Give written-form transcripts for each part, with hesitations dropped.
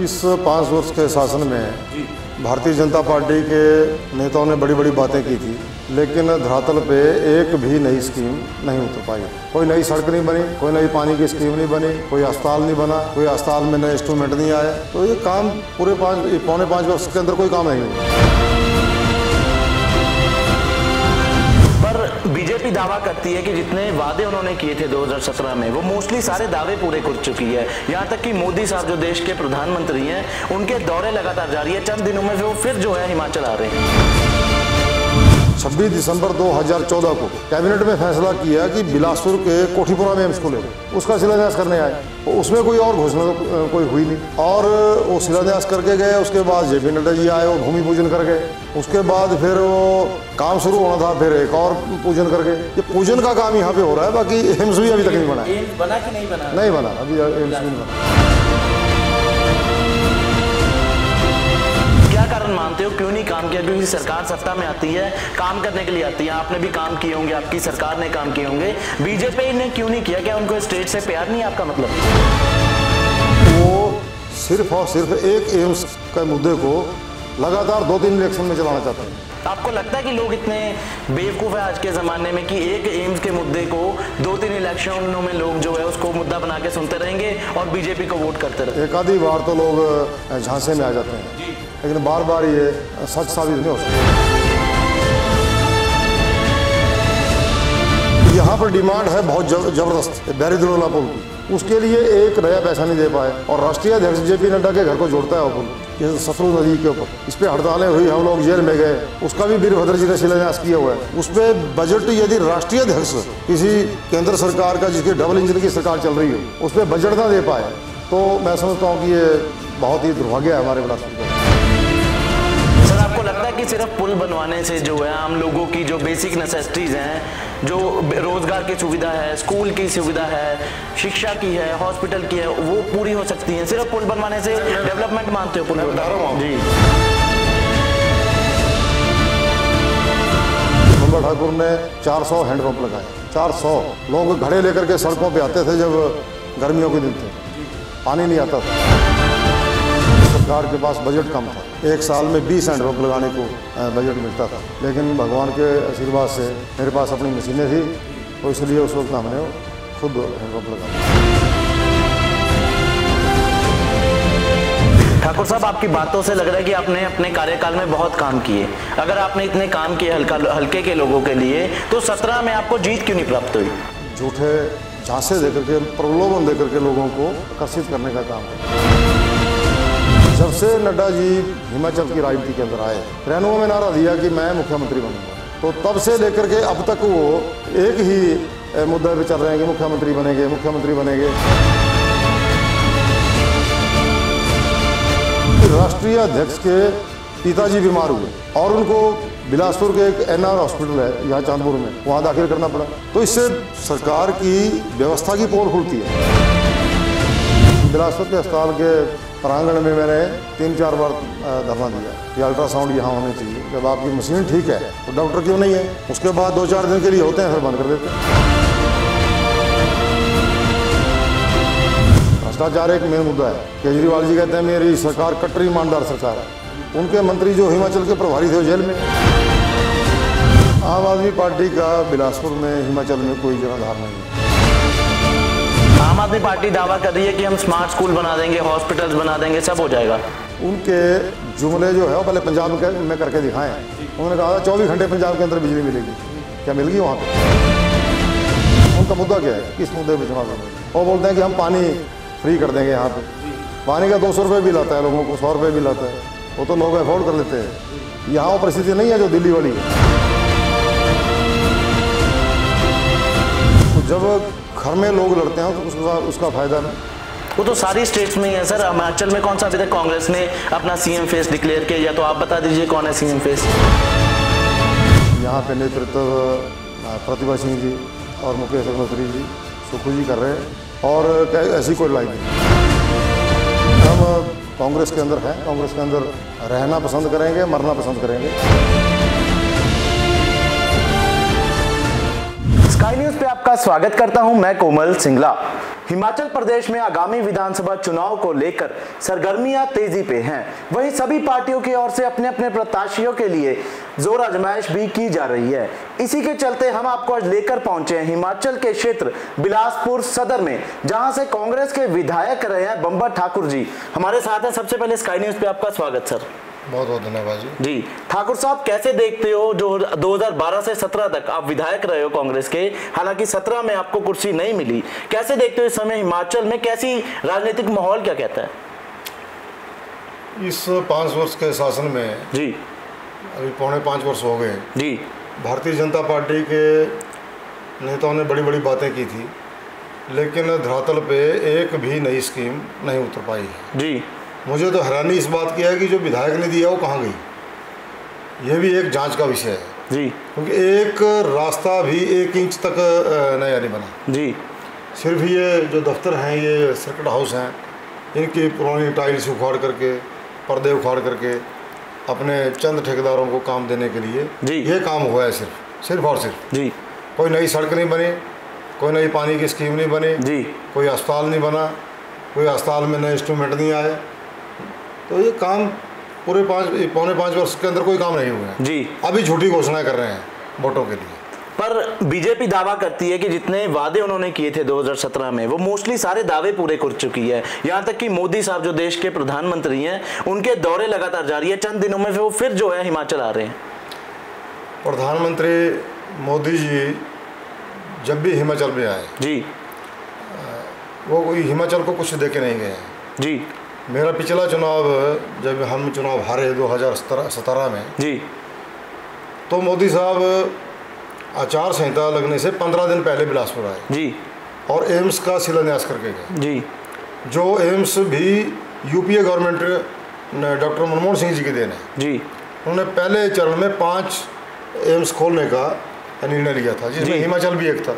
इस 5 वर्ष के शासन में भारतीय जनता पार्टी के नेताओं ने बड़ी बड़ी बातें की थी, लेकिन धरातल पे एक भी नई स्कीम नहीं उतर पाई। कोई नई सड़क नहीं बनी, कोई नई पानी की स्कीम नहीं बनी, कोई अस्पताल नहीं बना, कोई अस्पताल में नए इंस्ट्रूमेंट नहीं आए। तो ये काम पूरे पौने 5 वर्ष के अंदर कोई काम नहीं हुआ। बीजेपी दावा करती है कि जितने वादे उन्होंने किए थे 2017 में वो मोस्टली सारे दावे पूरे कर चुकी है। यहाँ तक कि मोदी साहब जो देश के प्रधानमंत्री हैं उनके दौरे लगातार जारी है। चंद दिनों में वो फिर जो है हिमाचल आ रहे हैं। 26 दिसंबर 2014 को कैबिनेट में फैसला किया कि बिलासपुर के कोठीपुरा में एम्स खुले, उसका शिलान्यास करने आए। उसमें कोई और घोषणा कोई हुई नहीं और वो शिलान्यास करके गए। उसके बाद जेपी नड्डा जी आए, वो भूमि पूजन कर गए। उसके बाद फिर वो काम शुरू होना था, फिर एक और पूजन कर गए। ये पूजन का काम यहाँ पे हो रहा है, बाकी एम्स भी अभी तक नहीं बना। एम्स बना कि नहीं बना? नहीं बना, अभी एम्स नहीं बना। क्या कारण मानते हो क्यों नहीं काम किया? क्योंकि सरकार सत्ता में आती है, काम करने के लिए आती है। आपने भी काम किए होंगे, आपकी सरकार ने काम किए होंगे, बीजेपी ने क्यों नहीं किया? क्या उनको स्टेट से प्यार नहीं है आपका मतलब? वो सिर्फ और सिर्फ एक एम्स के मुद्दे को लगातार 2-3 इलेक्शन में चलाना चाहते हैं। आपको लगता है कि लोग इतने बेवकूफ़ है आज के ज़माने में कि एक एम्स के मुद्दे को 2-3 इलेक्शनों में लोग जो है उसको मुद्दा बना के सुनते रहेंगे और बीजेपी को वोट करते रहेंगे? एक आधी बार तो लोग झांसे में आ जाते हैं, लेकिन बार बार ये सच साबित नहीं हो सकता। यहाँ पर डिमांड है बहुत जबरदस्त बैरीदुल्ला पुल की, उसके लिए एक नया पैसा नहीं दे पाए। और राष्ट्रीय अध्यक्ष जेपी नड्डा के घर को जोड़ता है वो पुल, ये सतलुज नदी के ऊपर। इस पर हड़तालें हुई, हम लोग जेल में गए, उसका भी वीरभद्र जी ने शिलान्यास किया हुआ है। उस पर बजट यदि राष्ट्रीय अध्यक्ष किसी केंद्र सरकार का जिसकी डबल इंजन की सरकार चल रही हो उस पर बजट ना दे पाए तो मैं समझता हूँ कि ये बहुत ही दुर्भाग्य है हमारे बिलासपुर का। सर, आपको लगता है कि सिर्फ पुल बनवाने से जो है आम लोगों की जो बेसिक नेसेसिटीज़ हैं, जो रोजगार की सुविधा है, स्कूल की सुविधा है, शिक्षा की है, हॉस्पिटल की है, वो पूरी हो सकती है? सिर्फ पुल बनवाने से डेवलपमेंट मानते हो? पुल जी, मंगल ठाकुर ने 400 हैंडपंप लगाए। 400 लोग घड़े लेकर के सड़कों पे आते थे जब गर्मियों के दिन थे, पानी नहीं आता था। सरकार के पास बजट कम था, एक साल में 20 हैंडपंप लगाने को बजट मिलता था। लेकिन भगवान के आशीर्वाद से मेरे पास अपनी मशीनें थी तो इसलिए उस वक्त हमने खुद हैंडपंप लगाया। ठाकुर साहब, आपकी बातों से लग रहा है कि आपने अपने कार्यकाल में बहुत काम किए। अगर आपने इतने काम किए हल्के के लोगों के लिए तो 17 में आपको जीत क्यों नहीं प्राप्त हुई? झूठे झांसे देकर के, प्रलोभन देकर के लोगों को आकर्षित करने का काम है। जब से नड्डा जी हिमाचल की राजनीति के अंदर आए, रैनुओं में नारा दिया कि मैं मुख्यमंत्री बनूंगा, तो तब से लेकर के अब तक वो एक ही मुद्दे पे चल रहे हैं कि मुख्यमंत्री बनेंगे, मुख्यमंत्री बनेंगे। राष्ट्रीय अध्यक्ष के पिताजी बीमार हुए और उनको बिलासपुर के एक एनआर हॉस्पिटल है यहाँ चांदपुर में, वहाँ दाखिल करना पड़ा। तो इससे सरकार की व्यवस्था की पोल खुलती है। बिलासपुर के अस्पताल के प्रांगण में मैंने 3-4 बार धरना दिया कि अल्ट्रासाउंड यहाँ होने चाहिए। जब आपकी मशीन ठीक है तो डॉक्टर क्यों नहीं है? उसके बाद 2-4 दिन के लिए होते हैं, फिर बंद कर देते हैं। भ्रष्टाचार एक मेन मुद्दा है। केजरीवाल जी कहते हैं मेरी सरकार कट्टर ईमानदार सरकार है। उनके मंत्री जो हिमाचल के प्रभारी थे वो जेल में। आम आदमी पार्टी का बिलासपुर में, हिमाचल में कोई जनाधार नहीं है। आम आदमी पार्टी दावा कर रही है कि हम स्मार्ट स्कूल बना देंगे, हॉस्पिटल्स बना देंगे, सब हो जाएगा। उनके जुमले जो है वो पहले पंजाब में करके दिखाएं। उन्होंने कहा था 24 घंटे पंजाब के अंदर बिजली मिलेगी, क्या मिल गई वहाँ पे? उनका मुद्दा क्या है? किस मुद्दे पर चुनाव लड़ेंगे? वो बोलते हैं कि हम पानी फ्री कर देंगे यहाँ पे। पानी का 200 रुपये बिल आता है लोगों को, 100 रुपये बिल आता है, वो तो लोग अफोर्ड कर लेते हैं। यहाँ वो परिस्थिति नहीं है जो दिल्ली वाली है। तो जब घर में लोग लड़ते हैं तो उसका फायदा नहीं। वो तो सारी स्टेट्स में ही है सर। हिमाचल में कौन सा अभी तक कांग्रेस ने अपना सीएम फेस डिक्लेयर किया? या तो आप बता दीजिए कौन है सीएम फेस? यहाँ पे नेतृत्व प्रतिभा सिंह जी और मुकेश अग्निहोत्री जी, सुखू जी कर रहे हैं और ऐसी कोई लड़ाई नहीं। हम कांग्रेस के अंदर हैं, कांग्रेस के अंदर रहना पसंद करेंगे, मरना पसंद करेंगे। स्काई न्यूज़ पे आपका स्वागत करता हूं मैं कोमल सिंगला। हिमाचल प्रदेश में आगामी विधानसभा चुनाव को लेकर सरगर्मियां तेजी पे हैं। वहीं सभी पार्टियों की ओर से अपने अपने प्रत्याशियों के लिए जोर आजमाइश भी की जा रही है। इसी के चलते हम आपको आज लेकर पहुंचे हैं हिमाचल के क्षेत्र बिलासपुर सदर में, जहां से कांग्रेस के विधायक रहे हैं बंबर ठाकुर जी हमारे साथ हैं। सबसे पहले स्काई न्यूज पे आपका स्वागत सर। बहुत बहुत धन्यवाद जी। ठाकुर साहब, कैसे देखते हो जो 2012 से 17 तक आप विधायक रहे हो कांग्रेस के, हालांकि 17 में आपको कुर्सी नहीं मिली, कैसे देखते हो इस समय हिमाचल में कैसी राजनीतिक माहौल क्या कहता है? इस 5 वर्ष के शासन में जी अभी 4.5 वर्ष हो गए जी, भारतीय जनता पार्टी के नेताओं ने बड़ी बड़ी बातें की थी, लेकिन धरातल पे एक भी नई स्कीम नहीं उतर पाई है जी। मुझे तो हैरानी इस बात की है कि जो विधायक ने दिया वो कहाँ गई, ये भी एक जांच का विषय है जी, क्योंकि एक रास्ता भी 1 इंच तक नया नहीं बना जी। सिर्फ ये जो दफ्तर हैं, ये सर्किट हाउस हैं, इनकी पुरानी टाइल्स उखाड़ करके, पर्दे उखाड़ करके अपने चंद ठेकेदारों को काम देने के लिए जी, ये काम हुआ है सिर्फ और सिर्फ जी। कोई नई सड़क नहीं बनी, कोई नई पानी की स्कीम नहीं बनी जी, कोई अस्पताल नहीं बना, कोई अस्पताल में नए इंस्ट्रूमेंट नहीं आए। तो ये काम पूरे 4.5 वर्ष के अंदर कोई काम नहीं हुआ है जी। अभी झूठी घोषणाएं कर रहे हैं वोटों के लिए। पर बीजेपी दावा करती है कि जितने वादे उन्होंने किए थे 2017 में, वो मोस्टली सारे दावे पूरे कर चुकी है। यहाँ तक कि मोदी साहब जो देश के प्रधानमंत्री हैं, उनके दौरे लगातार जारी है, चंद दिनों में वो फिर जो है हिमाचल आ रहे हैं। प्रधानमंत्री मोदी जी जब भी हिमाचल में आए जी, वो कोई हिमाचल को कुछ दे के नहीं गए हैं जी। मेरा पिछला चुनाव, जब हम चुनाव हारे 2017 में जी, तो मोदी साहब आचार संहिता लगने से 15 दिन पहले बिलासपुर आए जी, और एम्स का शिलान्यास करके गए जी, जो एम्स भी UPA government doctor Manmohan Singh ji की देन है जी। उन्होंने पहले चरण में 5 एम्स खोलने का निर्णय लिया था, जिसमें हिमाचल भी एक था,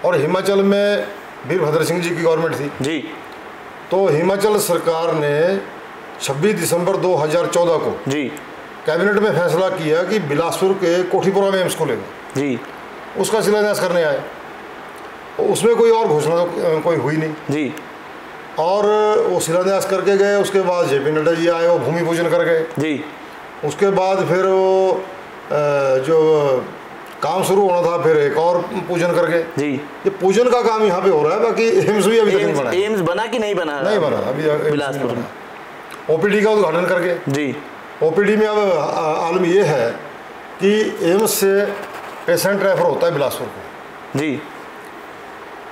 और हिमाचल में वीरभद्र सिंह जी की गवर्नमेंट थी जी। तो हिमाचल सरकार ने 26 दिसंबर 2014 को जी, कैबिनेट में फैसला किया कि बिलासपुर के कोठीपुरा में एम्स खोलेगा जी, उसका शिलान्यास करने आए। उसमें कोई और घोषणा तो कोई हुई नहीं जी, और वो शिलान्यास करके गए। उसके बाद जेपी नड्डा जी आए, वो भूमि पूजन कर गए जी। उसके बाद फिर वो जो काम शुरू होना था, फिर एक और पूजन कर गए जी। ये पूजन का काम यहाँ पे हो रहा है, बाकी एम्स भी अभी तक नहीं बना। एम्स बना कि नहीं बना? नहीं बना अभी बिलासपुर में। ओपीडी का उद्घाटन करके जी। ओपीडी में अब आलम ये है कि एम्स से पेशेंट रेफर होता है बिलासपुर को जी,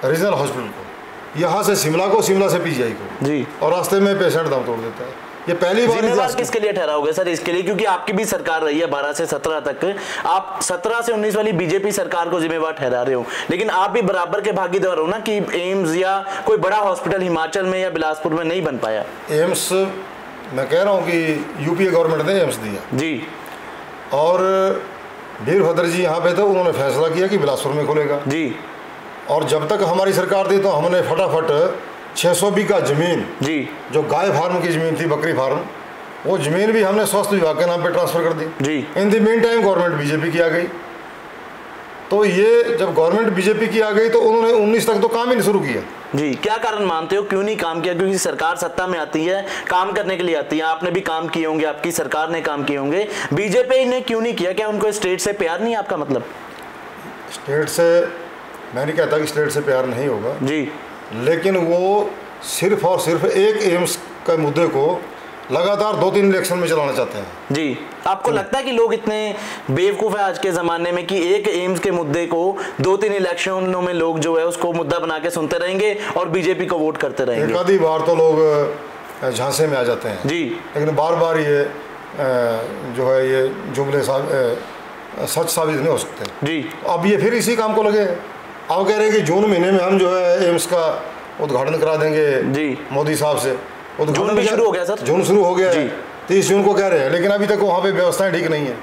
रीजनल हॉस्पिटल को, यहाँ से शिमला को, शिमला से पीजीआई को जी, और रास्ते में पेशेंट दम तोड़ देता है। ये पहली बार जिम्मेदार किसके लिए ठहराओगे सर इसके लिए? क्योंकि आपकी भी सरकार रही है 12 से 17 तक, आप 17 से 19 वाली बीजेपी सरकार को जिम्मेवार ठहरा रहे हो, लेकिन आप भी बराबर के भागीदार हो ना कि एम्स या कोई बड़ा हॉस्पिटल हिमाचल में या बिलासपुर में नहीं बन पाया। एम्स मैं कह रहा हूँ कि यूपीए गवर्नमेंट ने एम्स दिया जी, और वीरभद्र जी यहाँ पे थे, उन्होंने फैसला किया कि बिलासपुर में खुलेगा जी, और जब तक हमारी सरकार थी तो हमने फटाफट 600 बीघा जमीन, जी, जो गाय फार्म की जमीन थी, बकरी फार्म, वो जमीन भी हमने स्वास्थ्य विभाग के नाम पे ट्रांसफर कर दी जी। In the mean time government BJP की आ गई। तो ये जब गवर्नमेंट बीजेपी की आ गई तो उन्होंने 19 तक तो काम ही नहीं शुरू किया जी। क्या कारण मानते हो क्यों नहीं काम किया? क्योंकि सरकार सत्ता में आती है, काम करने के लिए आती है, आपने भी काम किए होंगे, आपकी सरकार ने काम किए होंगे, बीजेपी ने क्यों नहीं किया? क्या उनको स्टेट से प्यार नहीं है? आपका मतलब स्टेट से, मैं नहीं कहता कि स्टेट से प्यार नहीं होगा जी, लेकिन वो सिर्फ और सिर्फ एक एम्स के मुद्दे को लगातार 2-3 इलेक्शन में चलाना चाहते हैं जी। आपको लगता है कि लोग इतने बेवकूफ़ है आज के ज़माने में कि एक एम्स के मुद्दे को 2-3 इलेक्शनों में लोग जो है उसको मुद्दा बना के सुनते रहेंगे और बीजेपी को वोट करते रहेंगे? एक आधी बार तो लोग झांसे में आ जाते हैं जी, लेकिन बार बार ये जो है ये जुमले सच साबित नहीं हो सकते जी। अब ये फिर इसी काम को लगे। अब कह रहे हैं कि जून महीने में हम जो है एम्स का उद्घाटन करा देंगे जी, मोदी साहब से। जून भी शुरू हो गया सर? जून शुरू हो गया जी। 30 जून को कह रहे हैं, लेकिन अभी तक वहाँ पे व्यवस्थाएं ठीक नहीं है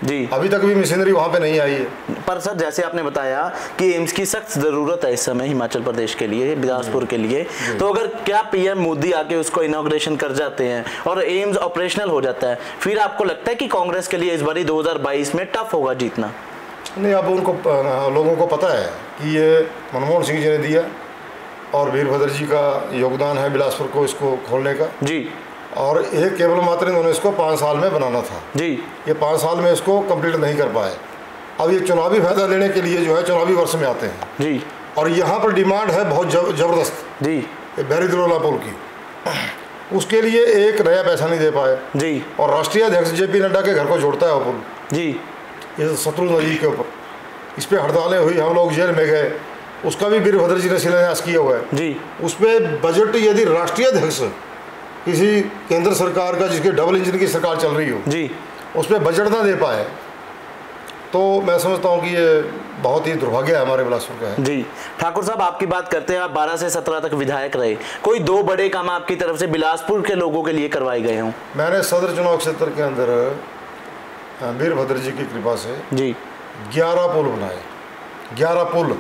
जी, अभी तक भी मशीनरी वहाँ पे नहीं आई है। पर सर जैसे आपने बताया कि एम्स की सख्त ज़रूरत है इस समय हिमाचल प्रदेश के लिए, बिलासपुर के लिए, तो अगर क्या पीएम मोदी आके उसको इनॉग्रेशन कर जाते हैं और एम्स ऑपरेशनल हो जाता है, फिर आपको लगता है कि कांग्रेस के लिए इस बारी 2022 में टफ होगा जीतना? नहीं, अब उनको लोगों को पता है कि ये मनमोहन सिंह जी ने दिया और वीरभद्र जी का योगदान है बिलासपुर को इसको खोलने का जी। और एक केवल मात्र इन्होंने इसको 5 साल में बनाना था जी। ये 5 साल में इसको कंप्लीट नहीं कर पाए। अब ये चुनावी फायदा लेने के लिए जो है चुनावी वर्ष में आते हैं जी। और यहाँ पर डिमांड है बहुत जबरदस्त जी। बैरीदरोला पुल की, उसके लिए एक नया पैसा नहीं दे पाए जी। और राष्ट्रीय अध्यक्ष JP नड्डा के घर को जोड़ता है वो पुल जी। ये शत्रुघ्न नदी के ऊपर, इस पर हड़तालें हुई, हम लोग जेल में गए, उसका भी वीरभद्र जी ने शिलान्यास किया हुआ है जी। उस पर बजट यदि राष्ट्रीय अध्यक्ष किसी केंद्र सरकार का जिसके डबल इंजन की सरकार चल रही हो जी, उस पर बजट ना दे पाए तो मैं समझता हूँ कि ये बहुत ही दुर्भाग्य है हमारे बिलासपुर का है। जी। ठाकुर साहब आपकी बात करते हैं, आप 12 से 17 तक विधायक रहे, कोई 2 बड़े काम आपकी तरफ से बिलासपुर के लोगों के लिए करवाए गए हों? मैंने सदर चुनाव क्षेत्र के अंदर वीरभद्र जी की कृपा से जी 11 पुल बनाए, 11 पुल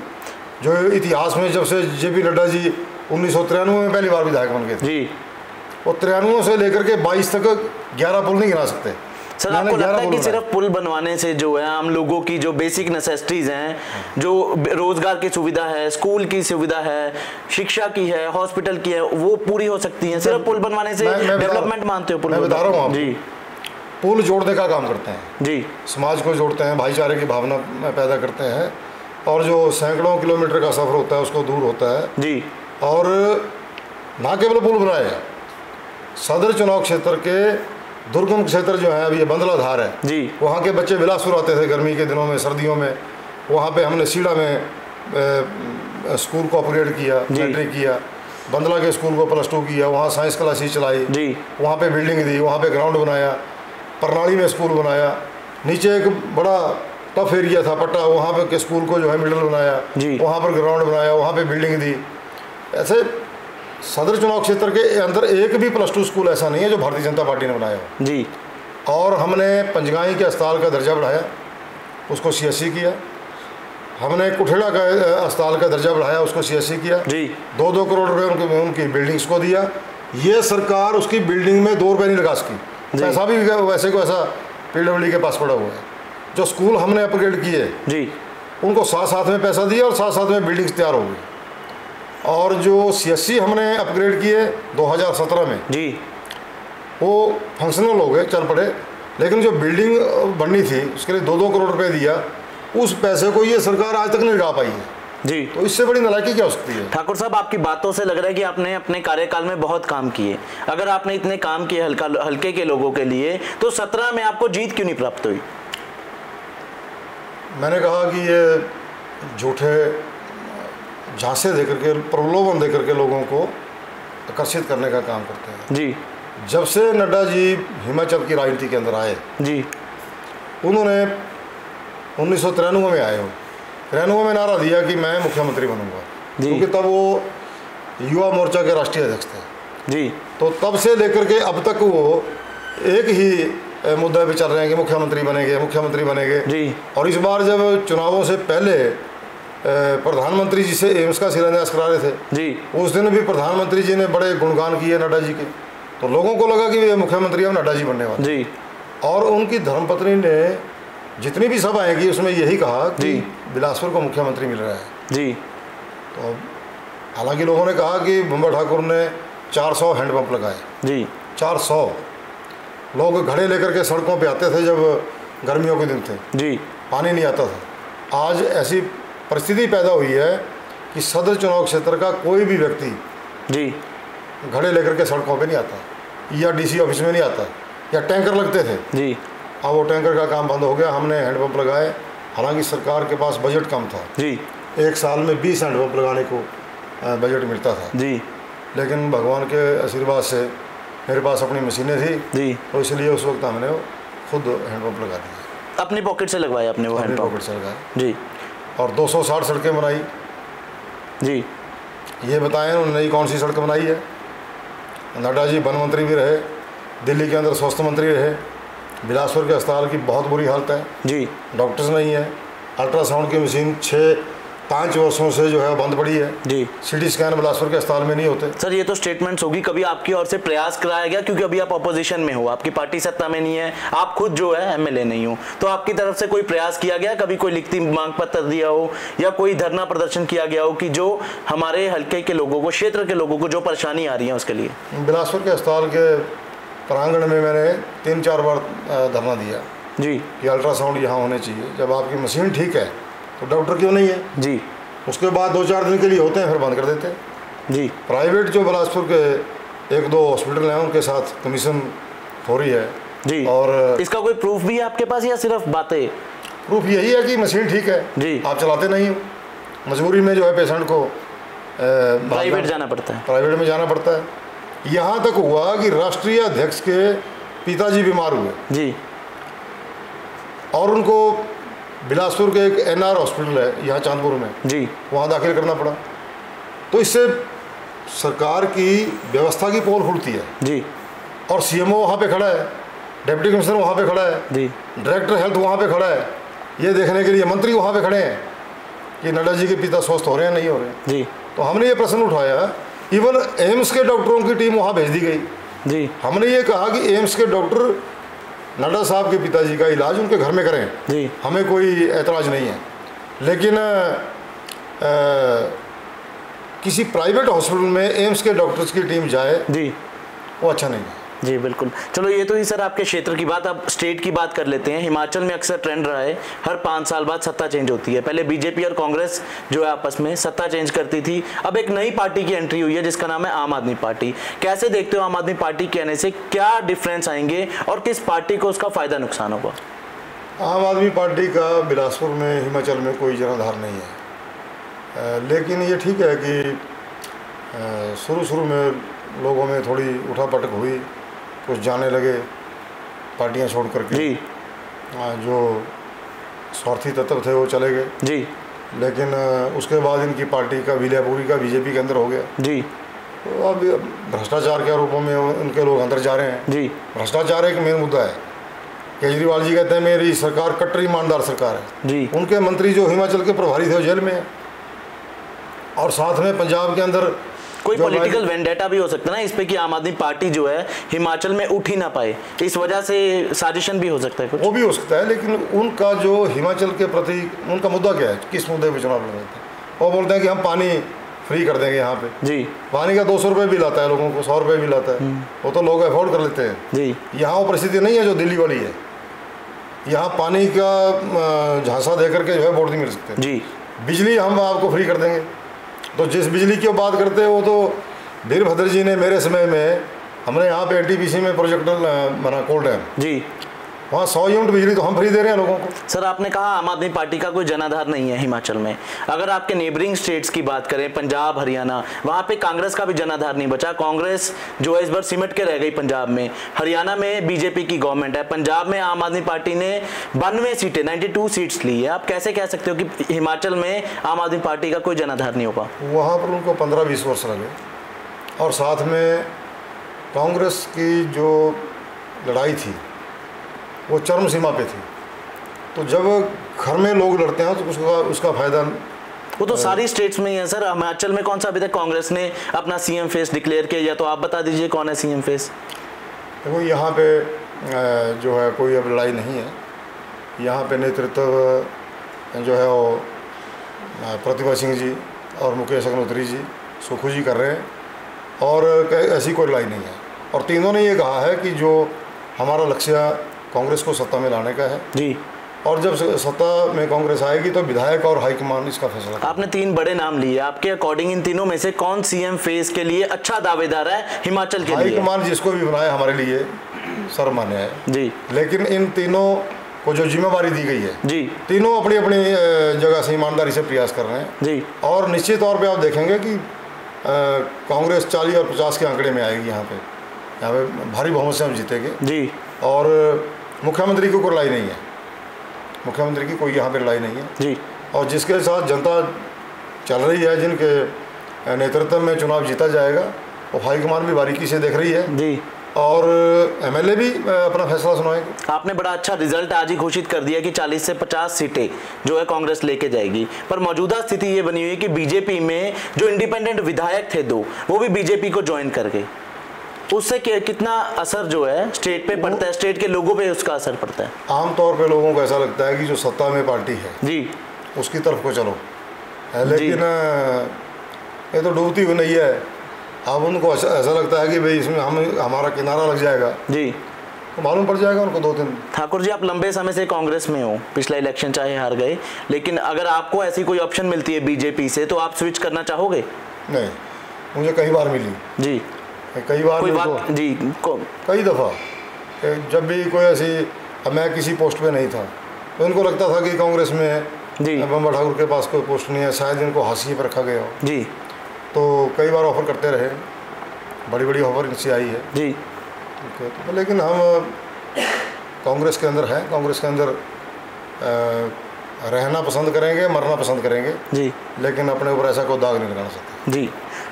जो इतिहास में जब से JP नड्डा जी 1993 में पहली बार विधायक बन गए थे जी। और 93 से लेकर के 22 तक 11 पुल नहीं गिना सकते। सर आपको लगता है कि सिर्फ पुल बनवाने से जो है आम लोगों की जो बेसिक नेसेसिटीज हैं, जो रोजगार की सुविधा है, स्कूल की सुविधा है, शिक्षा की है, हॉस्पिटल की है, वो पूरी हो सकती है सिर्फ पुल बनवाने से? डेवलपमेंट मानते हो पुल? मैं बता रहा हूँ जी। पुल जोड़ने का काम करते हैं जी, समाज को जोड़ते हैं, भाईचारे की भावना पैदा करते हैं और जो सैकड़ों किलोमीटर का सफ़र होता है उसको दूर होता है जी। और ना केवल पुल बनाए, सदर चुनाव क्षेत्र के दुर्गम क्षेत्र जो है, अभी ये बंदलाधार है जी, वहाँ के बच्चे बिलासपुर आते थे गर्मी के दिनों में, सर्दियों में, वहाँ पे हमने सीड़ा में स्कूल को अपग्रेड किया, मैट्रिक किया, बंदला के स्कूल को +2 किया, वहाँ साइंस क्लासेस चलाई जी, वहाँ पे बिल्डिंग दी, वहाँ पे ग्राउंड बनाया, परनाली में स्कूल बनाया, नीचे एक बड़ा टफ एरिया था पट्टा, वहाँ पे के स्कूल को जो है मिडल बनाया, वहाँ पर ग्राउंड बनाया, वहाँ पे बिल्डिंग दी। ऐसे सदर चुनाव क्षेत्र के अंदर एक भी +2 स्कूल ऐसा नहीं है जो भारतीय जनता पार्टी ने बनाया हो जी। और हमने पंजगाई के अस्पताल का दर्जा बढ़ाया, उसको CSC किया, हमने कुठेड़ा का अस्पताल का दर्जा बढ़ाया, उसको CSC किया जी। 2-2 करोड़ रुपए उनकी बिल्डिंग्स को दिया। ये सरकार उसकी बिल्डिंग में 2 रुपये नहीं लगा सकी, पैसा भी वैसे को ऐसा PWD के पास पड़ा हुआ है। जो स्कूल हमने अपग्रेड किए जी, उनको साथ में पैसा दिया और साथ में बिल्डिंग्स तैयार हो गई। और जो CSC हमने अपग्रेड किए 2017 में जी, वो फंक्शनल हो गए, चल पड़े, लेकिन जो बिल्डिंग बननी थी उसके लिए 2-2 करोड़ रुपए दिया, उस पैसे को ये सरकार आज तक नहीं लगा पाई है जी। तो इससे बड़ी नालायकी क्या हो सकती है? ठाकुर साहब आपकी बातों से लग रहा है कि आपने अपने कार्यकाल में बहुत काम किए। अगर आपने इतने काम किए हल्के के लोगों के लिए, तो 17 में आपको जीत क्यों नहीं प्राप्त हुई? मैंने कहा कि ये झूठे झांसे देकर के, प्रलोभन देकर के लोगों को आकर्षित करने का काम करते हैं जी। जब से नड्डा जी हिमाचल की राजनीति के अंदर आए जी, उन्होंने 1993 में आए हो, 93 में नारा दिया कि मैं मुख्यमंत्री बनूंगा, क्योंकि तब वो युवा मोर्चा के राष्ट्रीय अध्यक्ष थे जी। तो तब से लेकर के अब तक वो एक ही मुद्दा पे चल रहे हैं कि मुख्यमंत्री बनेंगे जी। और इस बार जब चुनावों से पहले प्रधानमंत्री जी से एम्स का शिलान्यास करा रहे थे जी, उस दिन भी प्रधानमंत्री जी ने बड़े गुणगान किए नड्डा जी के, तो लोगों को लगा कि ये मुख्यमंत्री अब नड्डा जी बनने वाले जी। और उनकी धर्मपत्नी ने जितनी भी सभाएं की उसमें यही कहा कि बिलासपुर को मुख्यमंत्री मिल रहा है जी। तो हालांकि लोगों ने कहा कि बम्बा ठाकुर ने 400 हैंडपम्प लगाए जी। 400 लोग घड़े लेकर के सड़कों पे आते थे जब गर्मियों के दिन थे जी, पानी नहीं आता था। आज ऐसी परिस्थिति पैदा हुई है कि सदर चुनाव क्षेत्र का कोई भी व्यक्ति जी घड़े लेकर के सड़कों पे नहीं आता या DC ऑफिस में नहीं आता, या टैंकर लगते थे जी। अब वो टैंकर का काम बंद हो गया, हमने हैंडपम्प लगाए। हालांकि सरकार के पास बजट कम था जी, एक साल में 20 हैंडपम्प लगाने को बजट मिलता था जी, लेकिन भगवान के आशीर्वाद से मेरे पास अपनी मशीनें थी जी, तो इसलिए उस वक्त हमने खुद हैंडपम्प लगा दिए, अपनी पॉकेट से लगवाए अपने वो अपनी हैंडपम्प? पॉकेट से लगाए जी और 260 सड़कें बनाई। जी। ये बताएं उन्होंने नई कौन सी सड़क बनाई है? नड्डा जी वन मंत्री भी रहे, दिल्ली के अंदर स्वास्थ्य मंत्री रहे, बिलासपुर के अस्पताल की बहुत बुरी हालत है जी, डॉक्टर्स नहीं है, अल्ट्रासाउंड की मशीन 6 5 वर्षों से जो है बंद पड़ी है जी। सिटी स्कैन बिलासपुर के अस्पताल में नहीं होते। सर ये तो स्टेटमेंट्स होगी, कभी आपकी ओर से प्रयास कराया गया, क्योंकि अभी आप अपोजिशन में हो, आपकी पार्टी सत्ता में नहीं है, आप खुद जो है एमएलए नहीं हो, तो आपकी तरफ से कोई प्रयास किया गया, कभी कोई लिखती मांग पत्र दिया हो या कोई धरना प्रदर्शन किया गया हो कि जो हमारे हल्के के लोगों को, क्षेत्र के लोगों को जो परेशानी आ रही है उसके लिए? बिलासपुर के अस्पताल के प्रांगण में मैंने 3-4 बार धरना दिया जी कि अल्ट्रासाउंड यहाँ होने चाहिए। जब आपकी मशीन ठीक है तो डॉक्टर क्यों नहीं है जी। उसके बाद 2-4 दिन के लिए होते हैं, फिर बंद कर देते हैं जी। प्राइवेट जो बिलासपुर के 1-2 हॉस्पिटल हैं उनके साथ कमीशन हो रही है जी। और इसका कोई प्रूफ भी है आपके पास या सिर्फ बातें? प्रूफ यही है कि मशीन ठीक है जी। आप चलाते नहीं हो, मजबूरी में जो है पेशेंट को प्राइवेट जाना पड़ता है, प्राइवेट में जाना पड़ता है। यहाँ तक हुआ कि राष्ट्रीय अध्यक्ष के पिताजी बीमार हुए जी और उनको बिलासपुर के एक एनआर हॉस्पिटल है यहाँ चांदपुर में जी, वहाँ दाखिल करना पड़ा। तो इससे सरकार की व्यवस्था की पोल खुलती है जी। और सीएमओ वहाँ पे खड़ा है, डिप्टी कमिश्नर वहाँ पे खड़ा है जी, डायरेक्टर हेल्थ वहाँ पे खड़ा है, ये देखने के लिए मंत्री वहाँ पे खड़े हैं कि नड्डा जी के पिता स्वस्थ हो रहे हैं नहीं हो रहे हैं जी। तो हमने ये प्रश्न उठाया, इवन एम्स के डॉक्टरों की टीम वहाँ भेज दी गई जी। हमने ये कहा कि एम्स के डॉक्टर नड्डा साहब के पिताजी का इलाज उनके घर में करें जी। हमें कोई ऐतराज़ नहीं है, लेकिन किसी प्राइवेट हॉस्पिटल में एम्स के डॉक्टर्स की टीम जाए जी, वो अच्छा नहीं है जी। बिल्कुल। चलो ये तो ही सर आपके क्षेत्र की बात, अब स्टेट की बात कर लेते हैं। हिमाचल में अक्सर ट्रेंड रहा है, हर 5 साल बाद सत्ता चेंज होती है। पहले बीजेपी और कांग्रेस जो है आपस में सत्ता चेंज करती थी, अब एक नई पार्टी की एंट्री हुई है जिसका नाम है आम आदमी पार्टी। कैसे देखते हो आम आदमी पार्टी के आने से क्या डिफरेंस आएंगे और किस पार्टी को उसका फायदा नुकसान होगा? आम आदमी पार्टी का बिलासपुर में, हिमाचल में कोई जनाधार नहीं है, लेकिन ये ठीक है कि शुरू में लोगों में थोड़ी उठापटक हुई, कुछ जाने लगे पार्टियां छोड़ करके जी। जो स्वार्थी तत्व थे वो चले गए जी, लेकिन उसके बाद इनकी पार्टी का विलय पूरी का बीजेपी के अंदर हो गया जी। तो अब भ्रष्टाचार के आरोपों में उनके लोग अंदर जा रहे हैं जी। भ्रष्टाचार एक मेन मुद्दा है। केजरीवाल जी कहते हैं मेरी सरकार कट्टर ईमानदार सरकार है जी। उनके मंत्री जो हिमाचल के प्रभारी थे वो जेल में है और साथ में पंजाब के अंदर कोई पॉलिटिकल वेंडेटा भी हो सकता है ना इस पे कि आम आदमी पार्टी जो है हिमाचल में उठ ही ना पाए, इस वजह से साजिशन भी हो सकता है कुछ? वो भी हो सकता है, लेकिन उनका जो हिमाचल के प्रति उनका मुद्दा क्या है, किस मुद्दे पे चुनाव लड़ रहे थे? वो बोलते हैं कि हम पानी फ्री कर देंगे यहाँ पे जी। पानी का 200 रुपये बिल आता है लोगों को, 100 रुपये बिल आता है, वो तो लोग अफोर्ड कर लेते हैं जी। यहाँ वो परिस्थिति नहीं है जो दिल्ली वाली है, यहाँ पानी का झांसा दे करके जो है वोट नहीं मिल सकते जी। बिजली हम आपको फ्री कर देंगे, तो जिस बिजली की बात करते हैं वो तो वीरभद्र जी ने मेरे समय में हमने यहाँ पे एनटीपीसी में प्रोजेक्ट बना कोल डैम जी, वहाँ 100 यूनिट बिजली तो हम फ्री दे रहे हैं लोगों को। सर आपने कहा आम आदमी पार्टी का कोई जनाधार नहीं है हिमाचल में, अगर आपके नेबरिंग स्टेट्स की बात करें पंजाब हरियाणा, वहाँ पे कांग्रेस का भी जनाधार नहीं बचा। कांग्रेस जो है इस बार सिमट के रह गई पंजाब में, हरियाणा में बीजेपी की गवर्नमेंट है, पंजाब में आम आदमी पार्टी ने 92 सीटें 92 सीट्स ली है। आप कैसे कह सकते हो कि हिमाचल में आम आदमी पार्टी का कोई जनाधार नहीं होगा? वहाँ पर उनको 15-20 वर्ष लगे और साथ में कांग्रेस की जो लड़ाई थी वो चरम सीमा पे थी, तो जब घर में लोग लड़ते हैं तो उसका फायदा वो तो सारी स्टेट्स में ही है सर। हिमाचल में कौन सा अभी तक कांग्रेस ने अपना सीएम फेस डिक्लेयर किया, या तो आप बता दीजिए कौन है सीएम फेस? देखो यहाँ पे जो है कोई अब लड़ाई नहीं है, यहाँ पे नेतृत्व जो है वो प्रतिभा सिंह जी और मुकेश अग्निहोत्री जी, सुखू जी कर रहे हैं और ऐसी कोई लड़ाई नहीं है। और तीनों ने ये कहा है कि जो हमारा लक्ष्य कांग्रेस को सत्ता में लाने का है जी, और जब सत्ता में कांग्रेस आएगी तो विधायक और हाईकमान इसका फैसला। आपने 3 बड़े नाम लिए, आपके अकॉर्डिंग इन तीनों में से कौन सीएम फेस के लिए अच्छा दावेदार है हिमाचल के लिए? हाईकमान जिसको भी बनाया हमारे लिए सर्वमान्य है जी, लेकिन इन तीनों को जो जिम्मेवारी दी गई है जी, तीनों अपनी अपनी जगह से ईमानदारी से प्रयास कर रहे हैं जी, और निश्चित तौर पर आप देखेंगे कि कांग्रेस 40 और 50 के आंकड़े में आएगी। यहाँ पे भारी बहुमत से हम जीतेंगे जी, और मुख्यमंत्री की कोई लड़ाई नहीं है, मुख्यमंत्री की कोई यहाँ पे लड़ाई नहीं है जी, और जिसके साथ जनता चल रही है, जिनके नेतृत्व में चुनाव जीता जाएगा, वो हाईकमान भी बारीकी से देख रही है जी, और एमएलए भी अपना फैसला सुनाएंगे। आपने बड़ा अच्छा रिजल्ट आज ही घोषित कर दिया कि 40 से 50 सीटें जो है कांग्रेस लेके जाएगी, पर मौजूदा स्थिति ये बनी हुई है कि बीजेपी में जो इंडिपेंडेंट विधायक थे 2 वो भी बीजेपी को ज्वाइन कर गए। उससे कितना असर जो है स्टेट पे पड़ता है, स्टेट के लोगों पे उसका असर पड़ता है? आमतौर पे लोगों को ऐसा लगता है कि जो सत्ता में पार्टी है जी उसकी तरफ को चलो, लेकिन ये तो डूबती हुई नहीं है। अब उनको ऐसा लगता है कि भाई इसमें हमारा किनारा लग जाएगा जी, तो मालूम पड़ जाएगा उनको 2 दिन। ठाकुर जी, आप लंबे समय से कांग्रेस में हो, पिछला इलेक्शन चाहे हार गए, लेकिन अगर आपको ऐसी कोई ऑप्शन मिलती है बीजेपी से तो आप स्विच करना चाहोगे? नहीं, मुझे कई बार मिली जी, कई बार कोई बात जी कई दफ़ा जब भी कोई ऐसी, अब मैं किसी पोस्ट पे नहीं था तो इनको लगता था कि कांग्रेस में जी बम्बा ठाकुर के पास कोई पोस्ट नहीं है, शायद इनको हाशिए पर रखा गया हो जी, तो कई बार ऑफ़र करते रहे, बड़ी बड़ी ऑफ़र इनसे आई है जी। तो लेकिन हम कांग्रेस के अंदर हैं, कांग्रेस के अंदर रहना पसंद करेंगे, मरना पसंद करेंगे जी, लेकिन अपने ऊपर ऐसा कोई दाग नहीं लगाना सकते। जी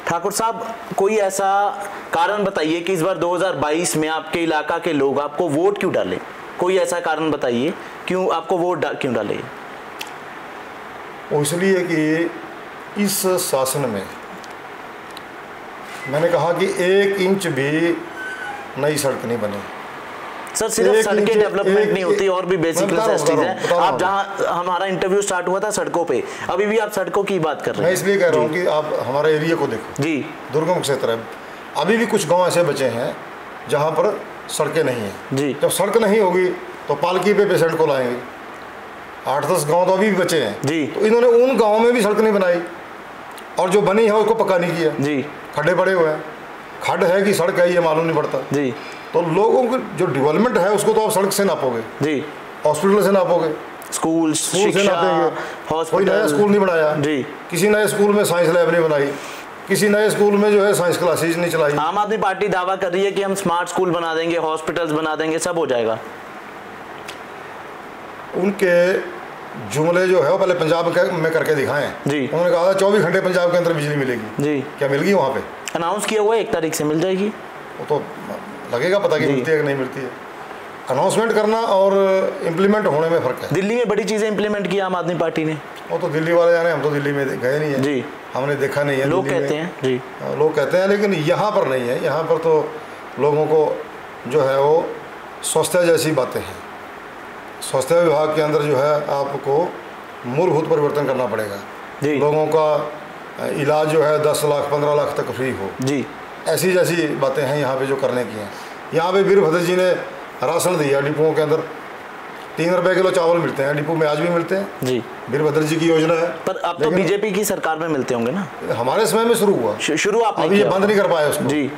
ठाकुर साहब, कोई ऐसा कारण बताइए कि इस बार 2022 में आपके इलाका के लोग आपको वोट क्यों डाले? कोई ऐसा कारण बताइए क्यों आपको वोट क्यों डाले? वो इसलिए कि इस शासन में मैंने कहा कि 1 इंच भी नई सड़क नहीं बनी। सर, सिर्फ सड़कें डेवलपमेंट नहीं होती, और भी बेसिक नेसेसिटीज हैं। आप जहां हमारा इंटरव्यू स्टार्ट हुआ था सड़कों पे, अभी भी आप सड़कों की बात कर रहे हैं। मैं इसलिए कह रहा हूँ कि आप हमारे एरिया को देखो जी, दुर्गम क्षेत्र है, अभी भी कुछ गांव ऐसे बचे हैं जहाँ पर सड़कें नहीं हैं जी। जब सड़क नहीं होगी तो पालकी पे पेशेंट को लाएंगे। 8-10 गाँव तो अभी भी बचे हैं जी, तो इन्होंने उन गाँव में भी सड़क नहीं बनाई, और जो बनी है उसको पक्का नहीं किया जी, खड्डे पड़े हुए हैं। खड्ड है कि सड़क है ये मालूम नहीं पड़ता जी। तो लोगों की जो डेवलपमेंट है उसको तो आप सड़क से नापोगे जी, हॉस्पिटल से नापोगे, स्कूल से शिक्षा, नापेंगे। कोई नया स्कूल नहीं बनाया जी, किसी नए स्कूल में साइंस लैब नहीं बनाई, किसी नए स्कूल में जो है साइंस क्लासेज नहीं चलाई। आम आदमी पार्टी दावा कर रही है कि हम स्मार्ट स्कूल बना देंगे, हॉस्पिटल्स बना देंगे, सब हो जाएगा। उनके जुमले जो है वो पहले पंजाब में करके दिखाएं जी। उन्होंने कहा था 24 घंटे पंजाब के अंदर बिजली मिलेगी जी, क्या मिल गई वहाँ पे? अनाउंस किया हुआ है 1 तारीख से मिल जाएगी। वो तो लगेगा पता कि मिलती है कि नहीं मिलती है। अनाउंसमेंट करना और इम्प्लीमेंट होने में फ़र्क है। दिल्ली में बड़ी चीज़ें इंप्लीमेंट की आम आदमी पार्टी ने। वो तो दिल्ली वाले जाने, हम तो दिल्ली में गए नहीं है जी, हमने देखा नहीं है। लोग कहते हैं जी, लोग कहते हैं, लेकिन यहाँ पर नहीं है। यहाँ पर तो लोगों को जो है वो स्वास्थ्य जैसी बातें हैं। स्वास्थ्य विभाग के अंदर जो है आपको मूलभूत परिवर्तन करना पड़ेगा जी, लोगों का इलाज जो है 10 लाख 15 लाख तक फ्री हो जी, ऐसी जैसी बातें हैं यहाँ पे जो करने की हैं। यहाँ पे वीरभद्र जी ने राशन दिया डिपुओं के अंदर, 3 रुपए किलो चावल मिलते हैं डिपो में, आज भी मिलते हैं जी। वीरभद्र जी की योजना है। पर अब तो बीजेपी की सरकार में मिलते होंगे ना? हमारे समय में शुरू हुआ, शुरू आपने अभी ये किया बंद नहीं कर पाए उसको जी,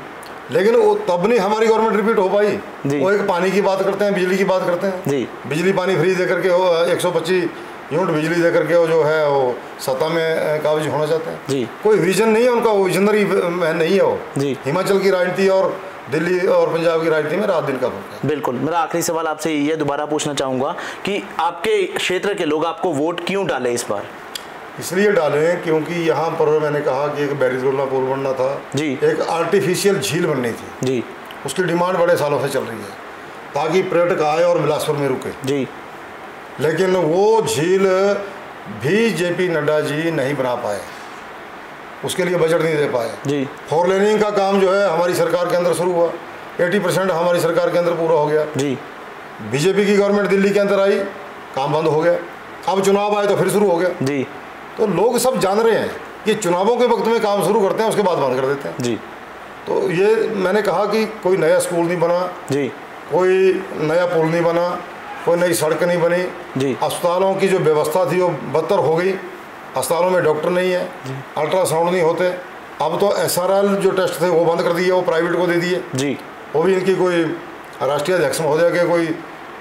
लेकिन वो तब नहीं हमारी गवर्नमेंट रिपीट हो पाई। जी। वो एक पानी की बात करते हैं, बिजली की बात करते हैं जी, बिजली पानी फ्री दे करके वो 125 यूनिट बिजली दे करके वो जो है वो सत्ता में काबिज होना चाहते हैं जी, कोई विजन नहीं है उनका, वो विजनरी नहीं है वो जी। हिमाचल की राजनीति और दिल्ली और पंजाब की राजनीति में रात दिन का फर्क है। बिल्कुल। मेरा आखिरी सवाल आपसे यही है, दोबारा पूछना चाहूँगा कि आपके क्षेत्र के लोग आपको वोट क्यों डाले इस बार? इसलिए डाले क्योंकि यहाँ पर मैंने कहा कि एक बैरिजोला पुल बनना था जी, एक आर्टिफिशियल झील बननी थी जी, उसकी डिमांड बड़े सालों से चल रही है ताकि पर्यटक आए और बिलासपुर में रुके जी, लेकिन वो झील भी जेपी नड्डा जी नहीं बना पाए, उसके लिए बजट नहीं दे पाए जी, 4 लेनिंग का काम जो है हमारी सरकार के अंदर शुरू हुआ, 80% हमारी सरकार के अंदर पूरा हो गया। जी, बीजेपी की गवर्नमेंट दिल्ली के अंदर आई, काम बंद हो गया, अब चुनाव आए तो फिर शुरू हो गया। जी, तो लोग सब जान रहे हैं कि चुनावों के वक्त में काम शुरू करते हैं उसके बाद बंद कर देते हैं। जी, तो ये मैंने कहा कि कोई नया स्कूल नहीं बना जी, कोई नया पुल नहीं बना, कोई नई सड़क नहीं बनी जी, अस्पतालों की जो व्यवस्था थी वो बदतर हो गई, अस्पतालों में डॉक्टर नहीं है, अल्ट्रासाउंड नहीं होते। अब तो SRL जो टेस्ट थे वो बंद कर दिए, वो प्राइवेट को दे दिए जी, वो भी इनकी कोई राष्ट्रीय अध्यक्ष महोदय के कोई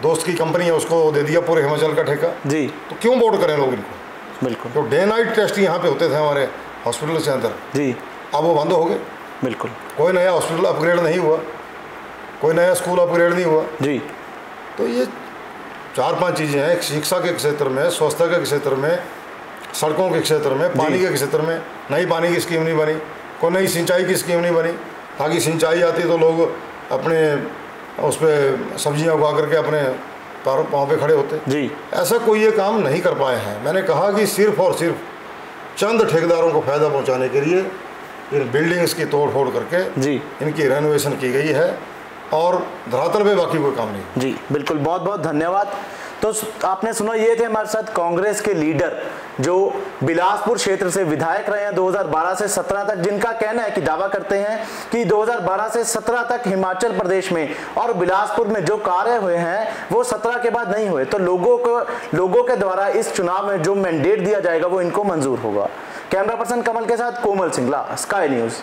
दोस्त की कंपनी है उसको दे दिया पूरे हिमाचल का ठेका। जी, तो क्यों वोट करें लोग इनको? बिल्कुल, तो डे नाइट टेस्ट यहाँ पे होते थे हमारे हॉस्पिटल के अंदर, जी, अब वो बंद हो गए। बिल्कुल, कोई नया हॉस्पिटल अपग्रेड नहीं हुआ, कोई नया स्कूल अपग्रेड नहीं हुआ। जी, तो ये 4-5 चीज़ें हैं, शिक्षा के क्षेत्र में, स्वास्थ्य के क्षेत्र में, सड़कों के क्षेत्र में, पानी के क्षेत्र में नई पानी की स्कीम नहीं बनी, कोई नई सिंचाई की स्कीम नहीं बनी ताकि सिंचाई आती तो लोग अपने उस पर सब्जियाँ उगा करके अपने पाँव पे खड़े होते जी। ऐसा कोई ये काम नहीं कर पाए हैं। मैंने कहा कि सिर्फ और सिर्फ चंद ठेकेदारों को फ़ायदा पहुंचाने के लिए इन बिल्डिंग्स की तोड़ फोड़ करके जी इनकी रेनोवेशन की गई है और धरातल पे बाकी कोई काम नहीं। जी बिल्कुल, बहुत बहुत धन्यवाद। तो आपने सुना, ये थे हमारे साथ कांग्रेस के लीडर जो बिलासपुर क्षेत्र से विधायक रहे हैं 2012 से 17 तक, जिनका कहना है कि दावा करते हैं कि 2012 से 17 तक हिमाचल प्रदेश में और बिलासपुर में जो कार्य हुए हैं वो 17 के बाद नहीं हुए। तो लोगों के द्वारा इस चुनाव में जो मैंडेट दिया जाएगा वो इनको मंजूर होगा। कैमरा पर्सन कमल के साथ कोमल सिंगला, स्काई न्यूज़।